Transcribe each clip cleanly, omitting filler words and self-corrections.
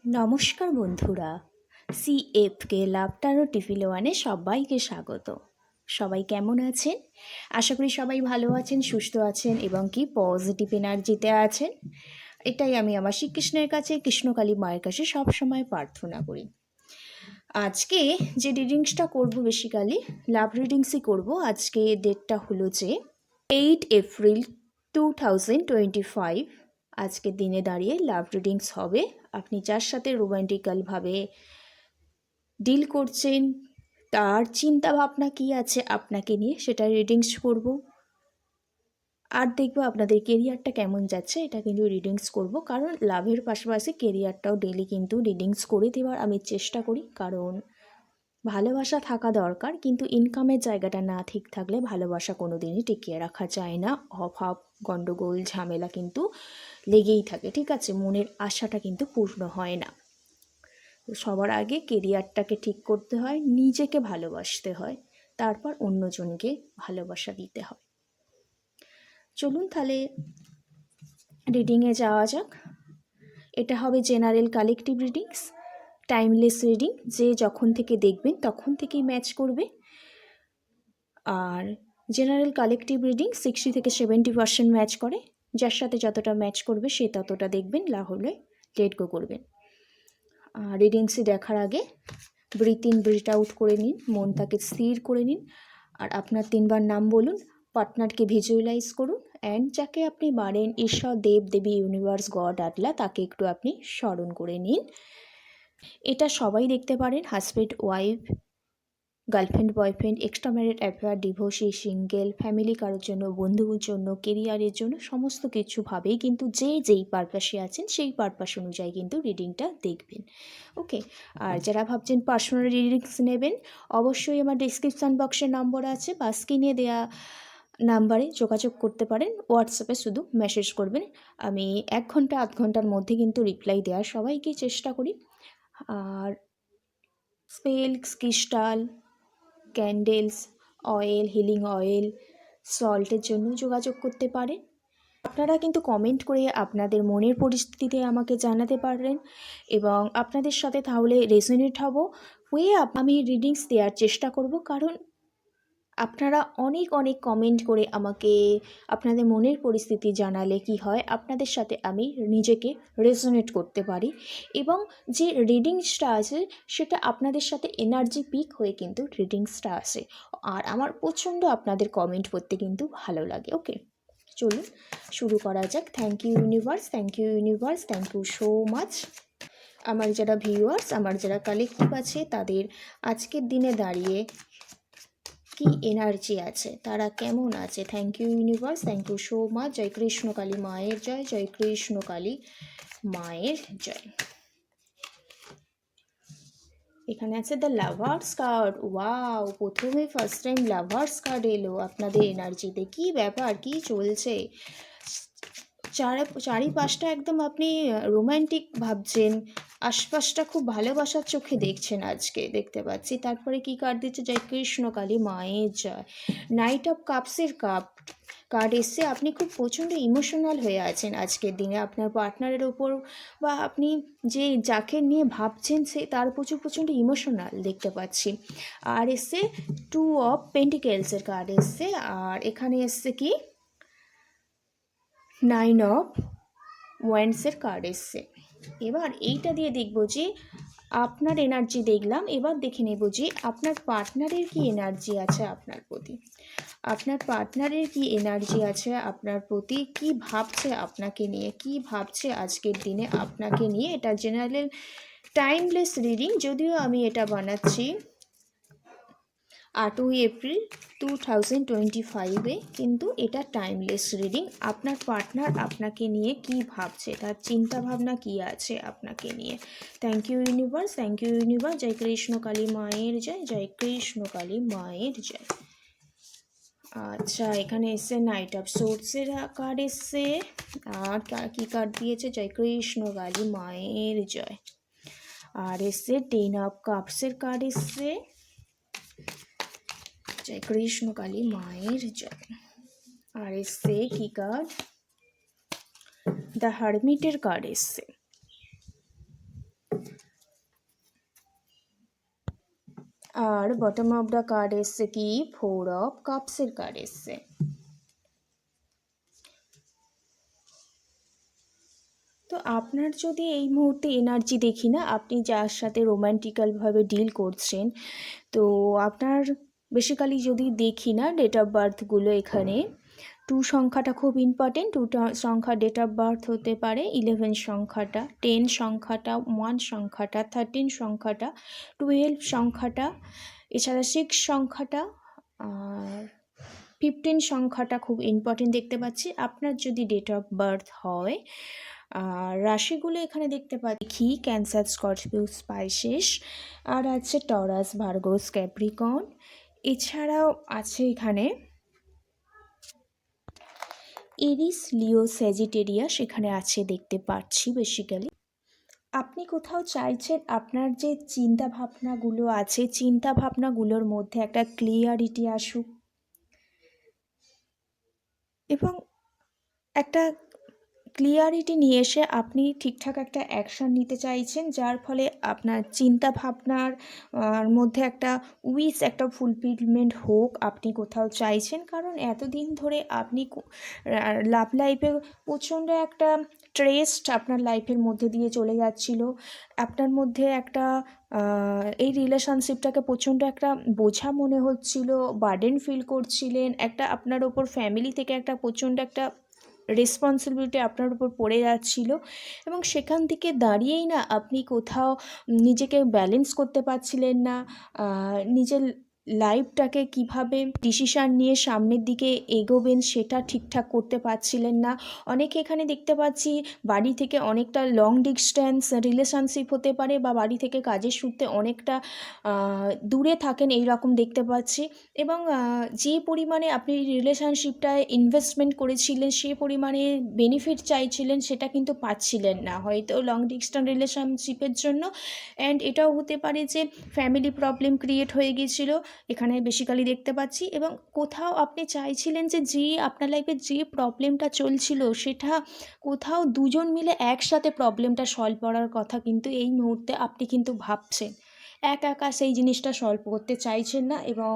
নমস্কার বন্ধুরা, সিএফকে লাভ taro tiffin 1-এ সবাইকে স্বাগত। সবাই কেমন আছেন? আশা করি সবাই ভালো আছেন, সুস্থ আছেন এবং কি পজিটিভ এনার্জিতে আছেন। এটাই আমি আমার শ্রীকৃষ্ণের কাছে, কৃষ্ণকালী মায়ের কাছে সবসময় প্রার্থনা করি। আজকে যে রিডিংসটা করব, বেসিক্যালি লাভ রিডিংসই করব। আজকে ডেটটা হলো যে 8 এপ্রিল 2025। আজকের দিনে দাঁড়িয়ে লাভ রিডিংস হবে। আপনি যার সাথে রোম্যান্টিক্যালভাবে ডিল করছেন তার চিন্তা ভাবনা কী আছে আপনাকে নিয়ে, সেটা রিডিংস করব। আর দেখবো আপনাদের কেরিয়ারটা কেমন যাচ্ছে, এটা কিন্তু রিডিংস করব। কারণ লাভের পাশাপাশি কেরিয়ারটাও ডেলি কিন্তু রিডিংস করে দেওয়ার আমি চেষ্টা করি। কারণ ভালোবাসা থাকা দরকার, কিন্তু ইনকামের জায়গাটা না ঠিক থাকলে ভালোবাসা কোনো দিনই টিকিয়ে রাখা যায় না। অভাব, গণ্ডগোল, ঝামেলা কিন্তু লেগেই থাকে, ঠিক আছে? মনের আশাটা কিন্তু পূর্ণ হয় না। তো সবার আগে কেরিয়ারটাকে ঠিক করতে হয়, নিজেকে ভালোবাসতে হয়, তারপর অন্যজনকে ভালোবাসা দিতে হয়। চলুন তাহলে রিডিংয়ে যাওয়া যাক। এটা হবে general collective readings, timeless reading. যে যখন থেকে দেখবেন তখন থেকেই ম্যাচ করবে। আর জেনারেল কালেকটিভ রিডিং 60 থেকে 70% ম্যাচ করে। যার সাথে যতটা ম্যাচ করবে সে ততটা দেখবেন, না হলে লেট গো করবেন। রিডিংসে দেখার আগে ব্রিথ ইন ব্রিথ আউট করে নিন, মনটাকে স্থির করে নিন। আর আপনার 3বার নাম বলুন, পার্টনারকে ভিজুয়ালাইজ করুন, অ্যান্ড যাকে আপনি মানেন, ঈশ্বর, দেব দেবী, ইউনিভার্স, গড, আল্লাহ, তাকে একটু আপনি স্মরণ করে নিন। এটা সবাই দেখতে পারেন, husband, wife, girlfriend, boyfriend, extra married affair, divorcee, single, family কারোর জন্য, বন্ধুর জন্য, কেরিয়ারের জন্য, সমস্ত কিছুভাবেই কিন্তু যে যেই পারপাসে আছেন সেই পারপাস অনুযায়ী কিন্তু রিডিংটা দেখবেন। ওকে। আর যারা ভাবছেন পার্সোনাল রিডিংস নেবেন, অবশ্যই আমার ডিসক্রিপশান বক্সে নম্বর আছে বা স্ক্রিনে দেওয়া নাম্বারে যোগাযোগ করতে পারেন। হোয়াটসঅ্যাপে শুধু মেসেজ করবেন, আমি 1 ঘন্টা আধ ঘন্টার মধ্যে কিন্তু রিপ্লাই দেওয়ার সবাইকেই চেষ্টা করি। আর spells, crystal, candles, oil, healing oil, সল্টের জন্য যোগাযোগ করতে পারেন। আপনারা কিন্তু কমেন্ট করে আপনাদের মনের পরিস্থিতিতে আমাকে জানাতে পারেন এবং আপনাদের সাথে তাহলে রেজোনেট হব হয়ে আমি রিডিংস দেওয়ার চেষ্টা করব। কারণ আপনারা অনেক অনেক কমেন্ট করে আমাকে আপনাদের মনের পরিস্থিতি জানালে কি হয়, আপনাদের সাথে আমি নিজেকে রেজোনেট করতে পারি এবং যে রিডিংসটা আছে সেটা আপনাদের সাথে এনার্জি পিক হয়ে কিন্তু রিডিংসটা আসে। আর আমার প্রচণ্ড আপনাদের কমেন্ট পড়তে কিন্তু ভালো লাগে। ওকে, চলুন শুরু করা যাক। Thank you universe, thank you universe, thank you so much. আমার যারা ভিউয়ার্স, আমার যারা কালেক্টিভ আছে, তাদের আজকের দিনে দাঁড়িয়ে কি এনার্জি আছে, তারা কেমন আছে। Thank you universe, thank you so much. জয় কৃষ্ণ কালী মায়ের জয়, জয় কৃষ্ণ কালী মায়ের জয়। এখানে আছে দ্য লাভার্স কার্ড। ওয়াও, প্রথমে ফার্স্ট টাইম লাভার্স কার্ড এলো আপনাদের এনার্জিতে। কি ব্যাপার, কি চলছে? চারিপাশটা একদম আপনি রোম্যান্টিক ভাবছেন, আশপাশটা খুব ভালোবাসার চোখে দেখছেন আজকে, দেখতে পাচ্ছি। তারপরে কি কার্ড দিচ্ছে? জয় কৃষ্ণ কালী মায়ের জয়। নাইট অফ কাপসের কার্ড এসছে। আপনি খুব প্রচণ্ড ইমোশনাল হয়ে আছেন আজকের দিনে আপনার পার্টনারের ওপর, বা আপনি যে যাকে নিয়ে ভাবছেন সে তার প্রচণ্ড ইমোশনাল দেখতে পাচ্ছি। আর এসছে 2 অফ পেন্টিকেলসের কার্ড এসছে। আর এখানে এসছে কি 9 অফ ওয়ান্ডসের কার্ড এসছে। এবার এইটা দিয়ে দেখব যে আপনার এনার্জি দেখলাম, এবার দেখে নেব যে আপনার পার্টনারের কি এনার্জি আছে আপনার প্রতি। আপনার পার্টনারের কি এনার্জি আছে আপনার প্রতি, কি ভাবছে আপনাকে নিয়ে, কি ভাবছে আজকের দিনে আপনাকে নিয়ে। এটা জেনারেল টাইমলেস রিডিং, যদিও আমি এটা বানাচ্ছি 8 এপ্রিল 2025-এ, কিন্তু এটা টাইমলেস রিডিং। আপনার পার্টনার আপনাকে নিয়ে কি ভাবছে, তার চিন্তা ভাবনা কি আছে আপনাকে নিয়ে। Thank you universe, thank you universe. জয় কৃষ্ণ কালী মায়ের জয়, জয় কৃষ্ণ কালী মায়ের জয়। আচ্ছা, এখানে এসছে নাইট অফ সোর্সের কার্ড এসছে। আর কি কার্ড দিয়েছে? জয় কৃষ্ণ কালী মায়ের জয়। আর এসছে 10 অফ কাপসের কার্ড এসছে। জয় কৃষ্ণ কালী মায়ের জয়। আর এসছে কি কার্ড? দ্য হারমিটের কার্ড এসছে। আর বটম অফ দ্য কার্ড এসছে কি 4 অফ কাপসের কার্ড এসছে। তো আপনার যদি এই মুহূর্তে এনার্জি দেখি না, আপনি যার সাথে রোম্যান্টিক্যালভাবে ডিল করছেন, তো আপনার বেসিক্যালি যদি দেখি না ডেট অফ বার্থগুলো, এখানে 2 সংখ্যাটা খুব ইম্পর্টেন্ট। 2 সংখ্যা ডেট অফ বার্থ হতে পারে, 11 সংখ্যাটা, 10 সংখ্যাটা, 1 সংখ্যাটা, 13 সংখ্যাটা, 12 সংখ্যাটা, এছাড়া 6 সংখ্যাটা আর 15 সংখ্যাটা খুব ইম্পর্টেন্ট দেখতে পাচ্ছি। আপনার যদি ডেট অফ বার্থ হয়, আর রাশিগুলো এখানে দেখতে পাচ্ছি ক্যান্সার, স্করপিও, স্পাইসেস, আর আছে টরাস, ভার্গোস, ক্যাপ্রিকন। এছাড়াও আছে এখানে এরিস, লিও, স্যাজিটেরিয়াস এখানে আছে দেখতে পাচ্ছি। বেসিক্যালি আপনি কোথাও চাইছেন আপনার যে চিন্তা ভাবনাগুলো আছে, চিন্তা ভাবনাগুলোর মধ্যে একটা ক্লিয়ারিটি আসুক এবং একটা ক্লিয়ারিটি নিয়ে এসে আপনি ঠিকঠাক একটা অ্যাকশান নিতে চাইছেন, যার ফলে আপনার চিন্তা ভাবনার মধ্যে একটা উইশ, একটা ফুলফিলমেন্ট হোক আপনি কোথাও চাইছেন। কারণ এতদিন ধরে আপনি লাভ লাইফে প্রচণ্ড একটা স্ট্রেসড আপনার লাইফের মধ্যে দিয়ে চলে যাচ্ছিল। আপনার মধ্যে একটা এই রিলেশনশিপটাকে প্রচণ্ড একটা বোঝা মনে হচ্ছিল, বার্ডেন ফিল করছিলেন, একটা আপনার ওপর ফ্যামিলি থেকে একটা প্রচণ্ড একটা রেসপন্সিবিলিটি আপনার উপর পড়ে যাচ্ছিল, এবং সেখান থেকে দাঁড়িয়েই না আপনি কোথাও নিজেকে ব্যালেন্স করতে পারছিলেন না। নিজের লাইফটাকে কিভাবে ডিসিশান নিয়ে সামনের দিকে এগোবেন সেটা ঠিকঠাক করতে পারছিলেন না। অনেকে এখানে দেখতে পাচ্ছি বাড়ি থেকে অনেকটা লং ডিস্ট্যান্স রিলেশনশিপ হতে পারে, বা বাড়ি থেকে কাজের সূত্রে অনেকটা দূরে থাকেন এই রকম দেখতে পাচ্ছি। এবং যে পরিমাণে আপনি রিলেশনশিপটায় ইনভেস্টমেন্ট করেছিলেন, সে পরিমাণে বেনিফিট চাইছিলেন, সেটা কিন্তু পাচ্ছিলেন না হয়তো লং ডিস্ট্যান্স রিলেশনশিপের জন্য। অ্যান্ড এটাও হতে পারে যে ফ্যামিলি প্রবলেম ক্রিয়েট হয়ে গিয়েছিল এখানে বেসিক্যালি দেখতে পাচ্ছি। এবং কোথাও আপনি চাইছিলেন যে আপনার লাইফে যে প্রবলেমটা চলছিল সেটা কোথাও দুজন মিলে একসাথে প্রবলেমটা সলভ করার কথা, কিন্তু এই মুহূর্তে আপনি কিন্তু ভাবছেন একা একা সেই জিনিসটা সলভ করতে চাইছেন না, এবং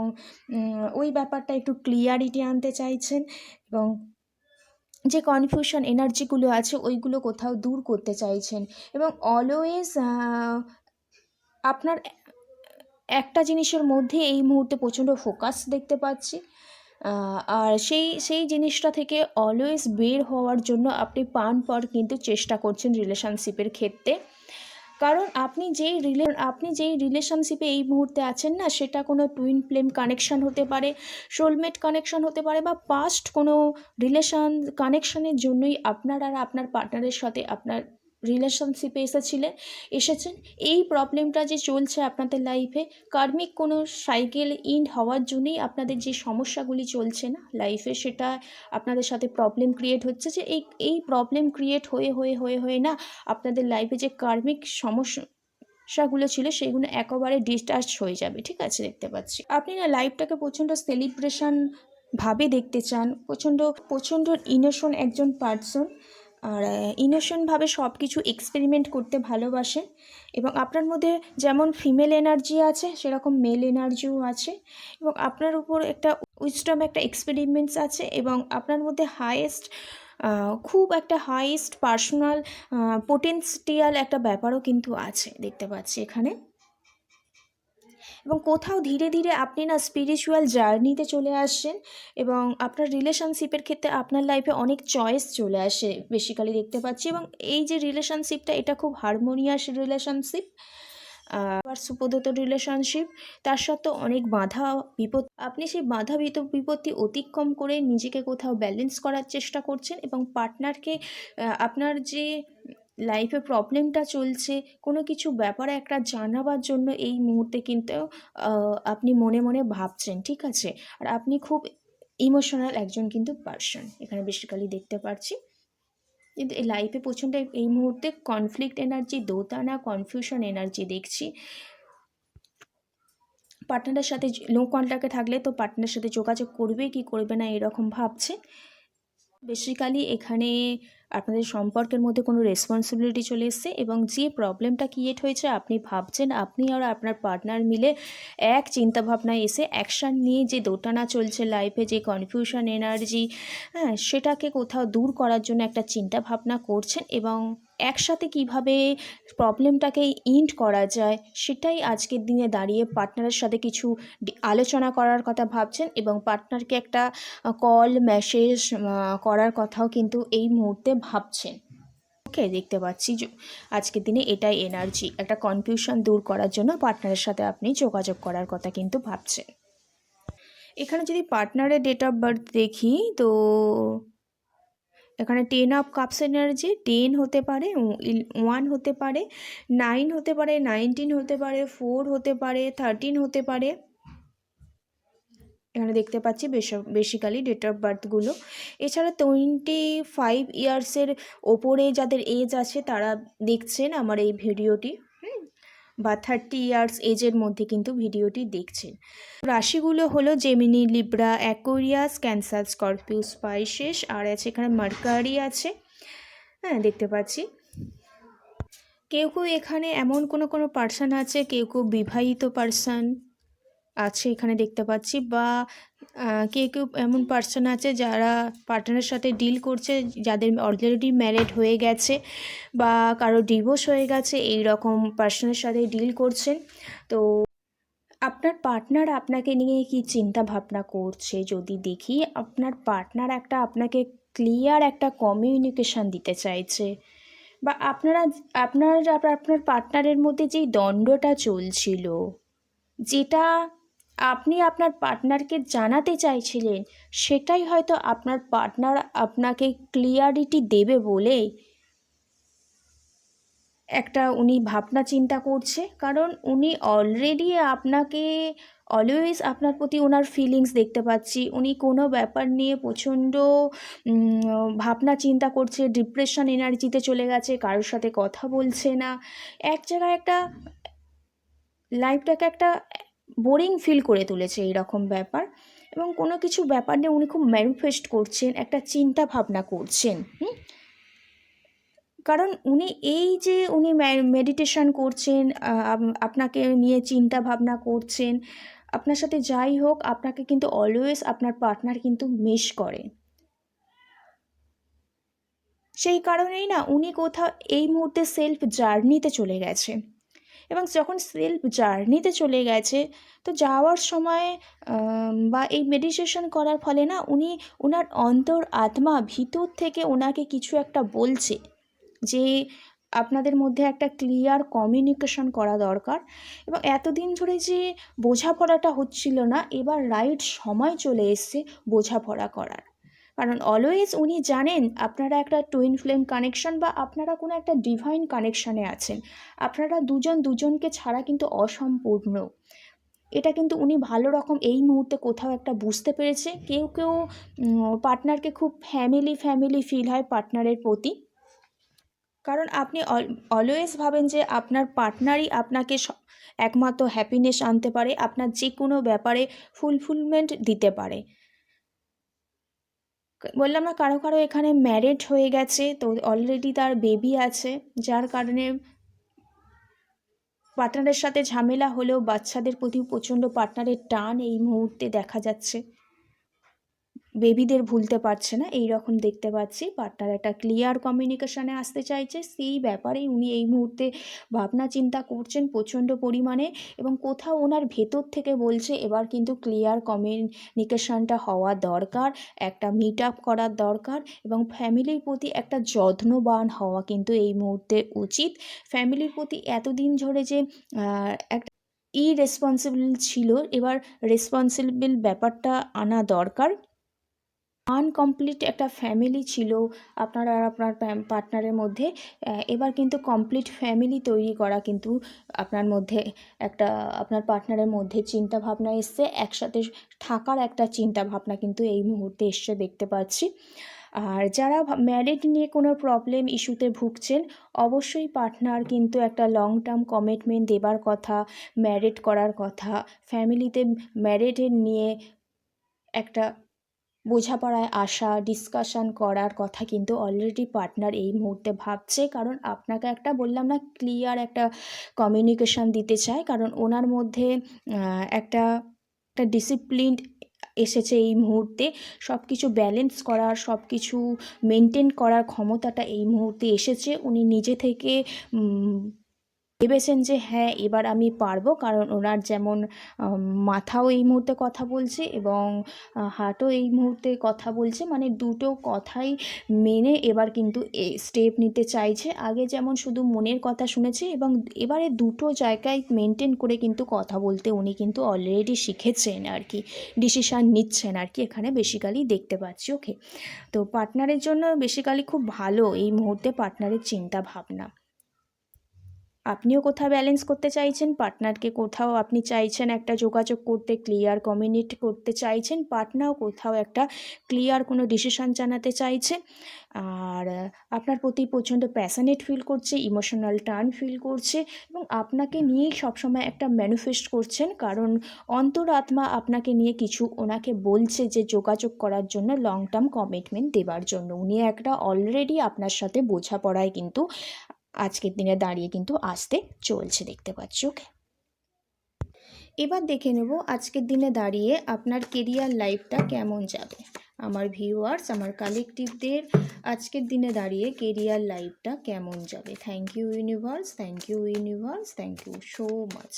ওই ব্যাপারটা একটু ক্লিয়ারিটি আনতে চাইছেন, এবং যে কনফিউশন এনার্জিগুলো আছে ওইগুলো কোথাও দূর করতে চাইছেন। এবং অলওয়েজ আপনার একটা জিনিসের মধ্যে এই মুহূর্তে প্রচণ্ড ফোকাস দেখতে পাচ্ছি, আর সেই জিনিসটা থেকে অলওয়েজ বের হওয়ার জন্য আপনি প্রাণপর কিন্তু চেষ্টা করছেন রিলেশনশিপের ক্ষেত্রে। কারণ আপনি যেই রিলেশনশিপে এই মুহূর্তে আছেন না, সেটা কোনো টুইন ফ্লেম কানেকশান হতে পারে, সোলমেট কানেকশান হতে পারে, বা পাস্ট কোনো রিলেশন কানেকশানের জন্যই আপনার আর আপনার পার্টনারের সাথে আপনার রিলেশনশিপে এসেছেন। এই প্রবলেমটা যে চলছে আপনাদের লাইফে, কার্মিক কোনো সাইকেল ইন্ড হওয়ার জন্যই আপনাদের যে সমস্যাগুলি চলছে না লাইফে, সেটা আপনাদের সাথে প্রবলেম ক্রিয়েট হচ্ছে, যে এই প্রবলেম ক্রিয়েট হয়ে হয়ে হয়ে হয়ে না আপনাদের লাইফে যে কার্মিক সমস্যাগুলো ছিল সেগুলো একেবারে ডিসচার্জ হয়ে যাবে। ঠিক আছে, দেখতে পাচ্ছি আপনি না লাইফটাকে প্রচণ্ড সেলিব্রেশন ভাবে দেখতে চান, প্রচণ্ড ইনোশন একজন পার্সন, আর ইনোশনভাবে সব কিছু এক্সপেরিমেন্ট করতে ভালোবাসেন। এবং আপনার মধ্যে যেমন ফিমেল এনার্জি আছে সেরকম মেল এনার্জিও আছে, এবং আপনার উপর একটা উইজডম, একটা এক্সপেরিমেন্টস আছে, এবং আপনার মধ্যে খুব একটা হাইয়েস্ট পার্সোনাল পোটেন্সিয়াল একটা ব্যাপারও কিন্তু আছে দেখতে পাচ্ছি এখানে। এবং কোথাও ধীরে ধীরে আপনি না স্পিরিচুয়াল জার্নিতে চলে আসছেন, এবং আপনার রিলেশনশিপের ক্ষেত্রে আপনার লাইফে অনেক চয়েস চলে আসে বেসিক্যালি দেখতে পাচ্ছি। এবং এই যে রিলেশনশিপটা, এটা খুব হারমোনিয়াস রিলেশনশিপ, সুপ্রদত্ত রিলেশনশিপ, তার সত্ত্বেও অনেক বাধা বিপত্তি, আপনি সেই বাধা বিপত্তি অতিক্রম করে নিজেকে কোথাও ব্যালেন্স করার চেষ্টা করছেন, এবং পার্টনারকে আপনার যে লাইফে প্রবলেমটা চলছে কোনো কিছু ব্যাপারে একটা জানাবার জন্য এই মুহূর্তে কিন্তু আপনি মনে মনে ভাবছেন। ঠিক আছে, আর আপনি খুব ইমোশনাল একজন কিন্তু পার্সন এখানে বেসিক্যালি দেখতে পাচ্ছি। কিন্তু এই লাইফে প্রচণ্ড এই মুহূর্তে কনফ্লিক্ট এনার্জি, দোটানা কনফিউশন এনার্জি দেখছি। পার্টনারের সাথে নো কন্ট্যাক্টে থাকলে তো পার্টনারের সাথে যোগাযোগ করবে কি করবে না এরকম ভাবছে। বেসিক্যালি এখানে আপনাদের সম্পর্কের মধ্যে কোনো রেসপন্সিবিলিটি চলে এসছে এবং যে প্রবলেমটা ক্রিয়েট হয়েছে আপনি ভাবছেন আপনি আর আপনার পার্টনার মিলে এক চিন্তাভাবনায় এসে অ্যাকশান নিয়ে যে দোটানা চলছে লাইফে, যে কনফিউশন এনার্জি, হ্যাঁ, সেটাকে কোথাও দূর করার জন্য একটা চিন্তা ভাবনা করছেন এবং একসাথে কিভাবে প্রবলেমটাকে ইন্ড করা যায় সেটাই আজকের দিনে দাঁড়িয়ে পার্টনারের সাথে কিছু আলোচনা করার কথা ভাবছেন এবং পার্টনারকে একটা কল মেসেজ করার কথাও কিন্তু এই মুহূর্তে ভাবছেন। ওকে, দেখতে পাচ্ছি আজকের দিনে এটাই এনার্জি, একটা কনফিউশন দূর করার জন্য পার্টনারের সাথে আপনি যোগাযোগ করার কথা কিন্তু ভাবছেন। এখানে যদি পার্টনারের ডেট অফ বার্থ দেখি তো এখানে 10 অফ কাপস এনার্জি, 10 হতে পারে, 1 হতে পারে, 9 হতে পারে, 19 হতে পারে, 4 হতে পারে, 13 হতে পারে। এখানে দেখতে পাচ্ছি বেসিক্যালি ডেট অফ বার্থগুলো। এছাড়া 25 ইয়ার্সের ওপরে যাদের এজ আছে তারা দেখছেন আমার এই ভিডিওটি, বা 30 ইয়ার্স এজের মধ্যে কিন্তু ভিডিওটি দেখছেন। রাশিগুলো হলো Gemini, Libra, Aquarius, Cancer, Scorpio, Pisces, আর আছে এখানে মার্কারি আছে। হ্যাঁ, দেখতে পাচ্ছি কেউ কেউ এখানে এমন কোনো পার্সন আছে, কেউ কেউ বিবাহিত পার্সন আছে এখানে দেখতে পাচ্ছি, বা কেউ কেউ এমন পার্সন আছে যারা পার্টনারের সাথে ডিল করছে, যাদের অলরেডি ম্যারেড হয়ে গেছে বা কারো ডিভোর্স হয়ে গেছে, এই রকম পার্সনের সাথে ডিল করছেন। তো আপনার পার্টনার আপনাকে নিয়ে কি চিন্তা ভাবনা করছে যদি দেখি, আপনার পার্টনার আপনাকে ক্লিয়ার একটা কমিউনিকেশান দিতে চাইছে, বা আপনার পার্টনারের মধ্যে যেই দ্বন্দ্বটা চলছিল, যেটা আপনি আপনার পার্টনারকে জানাতে চাইছিলেন, সেটাই হয়তো আপনার পার্টনার আপনাকে ক্লিয়ারিটি দেবে বলে একটা উনি ভাবনা চিন্তা করছে। কারণ উনি অলরেডি আপনাকে অলওয়েজ আপনার প্রতি ওনার ফিলিংস দেখতে পাচ্ছি। উনি কোনো ব্যাপার নিয়ে প্রচণ্ড ভাবনা চিন্তা করছে, ডিপ্রেশন এনার্জিতে চলে গেছে, কারোর সাথে কথা বলছে না, এক জায়গায় একটা লাইফটাকে একটা বোরিং ফিল করে তুলেছে এইরকম ব্যাপার। এবং কোনো কিছু ব্যাপার নিয়ে উনি খুব ম্যানিফেস্ট করছেন, একটা চিন্তা ভাবনা করছেন। কারণ উনি এই যে উনি মেডিটেশন করছেন, আপনাকে নিয়ে চিন্তা ভাবনা করছেন, আপনার সাথে যাই হোক আপনাকে কিন্তু অলওয়েজ আপনার পার্টনার কিন্তু মিস করে। সেই কারণেই না উনি কোথাও এই মুহূর্তে সেলফ জার্নিতে চলে গেছে, এবং যখন সেলফ জার্নিতে চলে গেছে তো যাওয়ার সময় বা এই মেডিটেশন করার ফলে না উনি ওনার অন্তর আত্মা ভিতর থেকে ওনাকে কিছু একটা বলছে যে আপনাদের মধ্যে একটা ক্লিয়ার কমিউনিকেশন করা দরকার। এবং এতদিন ধরে যে বোঝাপড়াটা হচ্ছিল না, এবার রাইট সময় চলে এসছে বোঝাপড়া করার। কারণ অলওয়েজ উনি জানেন আপনারা একটা টুইন ফ্লেম কানেকশন বা আপনারা কোনো একটা ডিভাইন কানেকশানে আছেন, আপনারা দুজন দুজনকে ছাড়া কিন্তু অসম্পূর্ণ। এটা কিন্তু উনি ভালো রকম এই মুহূর্তে কোথাও একটা বুঝতে পেরেছে। কেউ কেউ পার্টনারকে খুব ফ্যামিলি ফিল হয় পার্টনারের প্রতি, কারণ আপনি অলওয়েজ ভাবেন যে আপনার পার্টনারই আপনাকে একমাত্র হ্যাপিনেস আনতে পারে, আপনার যে কোনো ব্যাপারে ফুলফিলমেন্ট দিতে পারে। বললাম না, কারো কারো এখানে ম্যারেড হয়ে গেছে, তো অলরেডি তার বেবি আছে, যার কারণে পার্টনারের সাথে ঝামেলা হলেও বাচ্চাদের প্রতি প্রচণ্ড পার্টনারের টান এই মুহূর্তে দেখা যাচ্ছে। বেবিদের ভুলতে পারছে না, এই রকম দেখতে পাচ্ছি। পার্টনার একটা ক্লিয়ার কমিউনিকেশানে আসতে চাইছে, সেই ব্যাপারেই উনি এই মুহূর্তে ভাবনা চিন্তা করছেন প্রচণ্ড পরিমাণে, এবং কোথাও ওনার ভেতর থেকে বলছে এবার কিন্তু ক্লিয়ার কমিউনিকেশানটা হওয়া দরকার, একটা মিট আপ করার দরকার, এবং ফ্যামিলির প্রতি একটা যত্নবান হওয়া কিন্তু এই মুহূর্তে উচিত। ফ্যামিলির প্রতি এতদিন ধরে যে একটা ইরেসপন্সিবল ছিল, এবার রেসপন্সিবল ব্যাপারটা আনা দরকার। আনকমপ্লিট একটা ফ্যামিলি ছিল আপনার আর আপনার পার্টনারের মধ্যে, এবার কিন্তু কমপ্লিট ফ্যামিলি তৈরি করা কিন্তু আপনার মধ্যে একটা, আপনার পার্টনারের মধ্যে চিন্তা ভাবনা এসছে, একসাথে থাকার একটা চিন্তা ভাবনা কিন্তু এই মুহূর্তে এসছে দেখতে পাচ্ছি। আর যারা ম্যারিড নিয়ে কোনো প্রবলেম ইস্যুতে ভুগছেন, অবশ্যই পার্টনার কিন্তু একটা লং টার্ম কমিটমেন্ট দেবার কথা, ম্যারিড করার কথা, ফ্যামিলিতে ম্যারিডের নিয়ে একটা বোঝাপড়ায় আসা, ডিসকাশন করার কথা কিন্তু অলরেডি পার্টনার এই মুহূর্তে ভাবছে, কারণ আপনাকে একটা বললাম না, ক্লিয়ার একটা কমিউনিকেশন দিতে চায়, কারণ ওনার মধ্যে একটা একটা ডিসিপ্লিন এসেছে এই মুহূর্তে। সব কিছু ব্যালেন্স করার, সব কিছু মেনটেন করার ক্ষমতাটা এই মুহূর্তে এসেছে। উনি নিজে থেকে ভেবেছেন যে হ্যাঁ এবার আমি পারবো, কারণ ওনার যেমন মাথাও এই মুহূর্তে কথা বলছে এবং হার্টও এই মুহূর্তে কথা বলছে, মানে দুটো কথাই মেনে এবার কিন্তু স্টেপ নিতে চাইছে। আগে যেমন শুধু মনের কথা শুনেছে, এবং এবারে দুটো জায়গায় মেনটেন করে কিন্তু কথা বলতে উনি কিন্তু অলরেডি শিখেছেন আর কি, ডিসিশান নিচ্ছেন আর কি, এখানে বেসিক্যালি দেখতে পাচ্ছি। ওকে, তো পার্টনারের জন্য বেসিক্যালি খুব ভালো এই মুহূর্তে পার্টনারের চিন্তা ভাবনা। আপনিও কোথাও ব্যালেন্স করতে চাইছেন, পার্টনারকে কোথাও আপনি চাইছেন একটা যোগাযোগ করতে, ক্লিয়ার কমিউনিকেট করতে চাইছেন, পার্টনারও কোথাও একটা ক্লিয়ার কোনো ডিসিশন জানাতে চাইছে। আর আপনার প্রতি প্রচণ্ড প্যাশনেট ফিল করছে, ইমোশনাল টার্ন ফিল করছে, এবং আপনাকে নিয়েই সবসময় একটা ম্যানিফেস্ট করছেন, কারণ অন্তরাত্মা আপনাকে নিয়ে কিছু ওনাকে বলছে যে যোগাযোগ করার জন্য, লং টার্ম কমিটমেন্ট দেওয়ার জন্য। উনি একটা অলরেডি আপনার সাথে বোঝাপড়ায় কিন্তু আজকের দিনে দাঁড়িয়ে কিন্তু আসতে চলছে, দেখতে পাচ্ছি। ওকে, এবার দেখে নেব আজকের দিনে দাঁড়িয়ে আপনার কেরিয়ার লাইফটা কেমন যাবে। আমার ভিউয়ার্স, আমার কালেকটিভদের আজকের দিনে দাঁড়িয়ে কেরিয়ার লাইফটা কেমন যাবে। Thank you universe, thank you universe, thank you so much.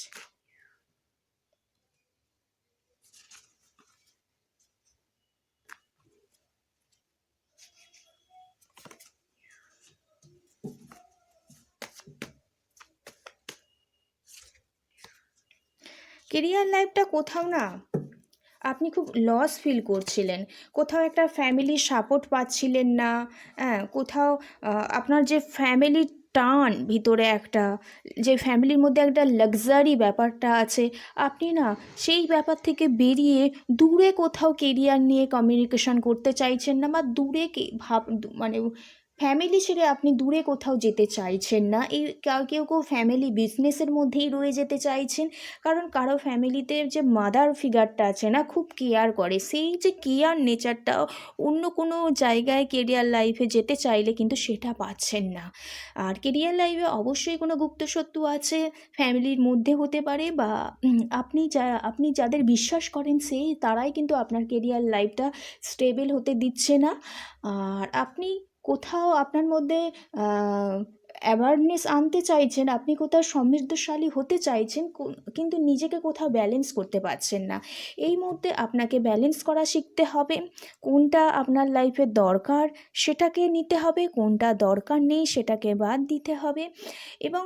Career লাইফটা কোথাও না আপনি খুব লস ফিল করছিলেন, কোথাও একটা ফ্যামিলির সাপোর্ট পাচ্ছিলেন না, হ্যাঁ কোথাও আপনার যে ফ্যামিলি টান ভিতরে একটা, যে ফ্যামিলির মধ্যে একটা লাক্সারি ব্যাপারটা আছে, আপনি না সেই ব্যাপার থেকে বেরিয়ে দূরে কোথাও কেরিয়ার নিয়ে কমিউনিকেশন করতে চাইছেন না, বা দূরে মানে ফ্যামিলি ছেড়ে আপনি দূরে কোথাও যেতে চাইছেন না। এই কেউ কেউ ফ্যামিলি বিজনেসের মধ্যেই রয়ে যেতে চাইছেন, কারণ কারো ফ্যামিলিতে যে মাদার ফিগারটা আছে না, খুব কেয়ার করে, সেই যে কেয়ার নেচারটা অন্য কোনো জায়গায় কেরিয়ার লাইফে যেতে চাইলে কিন্তু সেটা পাচ্ছেন না। আর কেরিয়ার লাইফে অবশ্যই কোনো গুপ্তশত্রু আছে, ফ্যামিলির মধ্যে হতে পারে, বা আপনি যাদের বিশ্বাস করেন সেই তারাই কিন্তু আপনার কেরিয়ার লাইফটা স্টেবল হতে দিচ্ছে না। আর আপনি কোথাও আপনার মধ্যে অ্যাওয়ারনেস আনতে চাইছেন, আপনি কোথাও সমৃদ্ধশালী হতে চাইছেন, কিন্তু নিজেকে কোথাও ব্যালেন্স করতে পারছেন না। এই মুহূর্তে আপনাকে ব্যালেন্স করা শিখতে হবে, কোনটা আপনার লাইফে দরকার সেটাকে নিতে হবে, কোনটা দরকার নেই সেটাকে বাদ দিতে হবে, এবং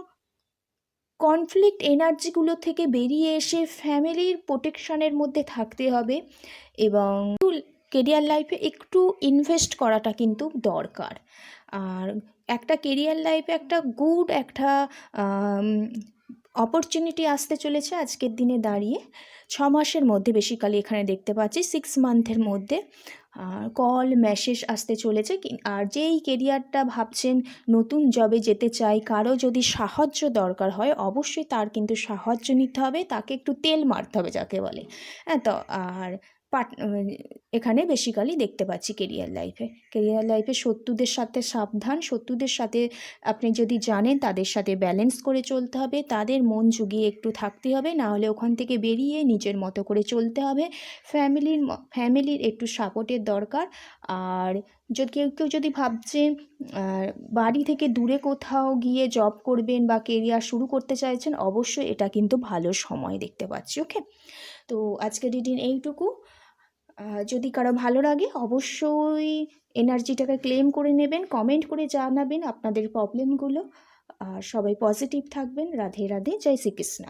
কনফ্লিক্ট এনার্জিগুলো থেকে বেরিয়ে এসে ফ্যামিলির প্রোটেকশনের মধ্যে থাকতে হবে, এবং কেরিয়ার লাইফে একটু ইনভেস্ট করাটা কিন্তু দরকার। আর একটা কেরিয়ার লাইফে একটা গুড একটা অপরচুনিটি আসতে চলেছে আজকের দিনে দাঁড়িয়ে, 6 মাসের মধ্যে, বেসিক্যালি এখানে দেখতে পাচ্ছি 6 মান্থের মধ্যে কল মেসেজ আসতে চলেছে। আর যেই কেরিয়ারটা ভাবছেন নতুন জবে যেতে চাই, কারো যদি সাহায্য দরকার হয় অবশ্যই তার কিন্তু সাহায্য নিতে হবে, তাকে একটু তেল মারতে হবে যাকে বলে, হ্যাঁ তো। আর এখানে বেসিক্যালি দেখতে পাচ্ছি কেরিয়ার লাইফে শত্রুদের সাথে সাবধান, শত্রুদের সাথে আপনি যদি জানেন তাদের সাথে ব্যালেন্স করে চলতে হবে, তাদের মন জুগিয়ে একটু থাকতে হবে, না হলে ওখান থেকে বেরিয়ে নিজের মতো করে চলতে হবে। ফ্যামিলির একটু সাপোর্টের দরকার। আর যদি কেউ যদি ভাবছেন বাড়ি থেকে দূরে কোথাও গিয়ে জব করবেন বা কেরিয়ার শুরু করতে চাইছেন, অবশ্যই এটা কিন্তু ভালো সময় দেখতে পাচ্ছি। ওকে, তো আজকে রিডিং এইটুকু। যদি কারো ভালো লাগে অবশ্যই এনার্জিটাকে ক্লেম করে নেবেন, কমেন্ট করে জানাবেন আপনাদের প্রবলেমগুলো। আর সবাই পজিটিভ থাকবেন। রাধে রাধে, জয় শ্রীকৃষ্ণ।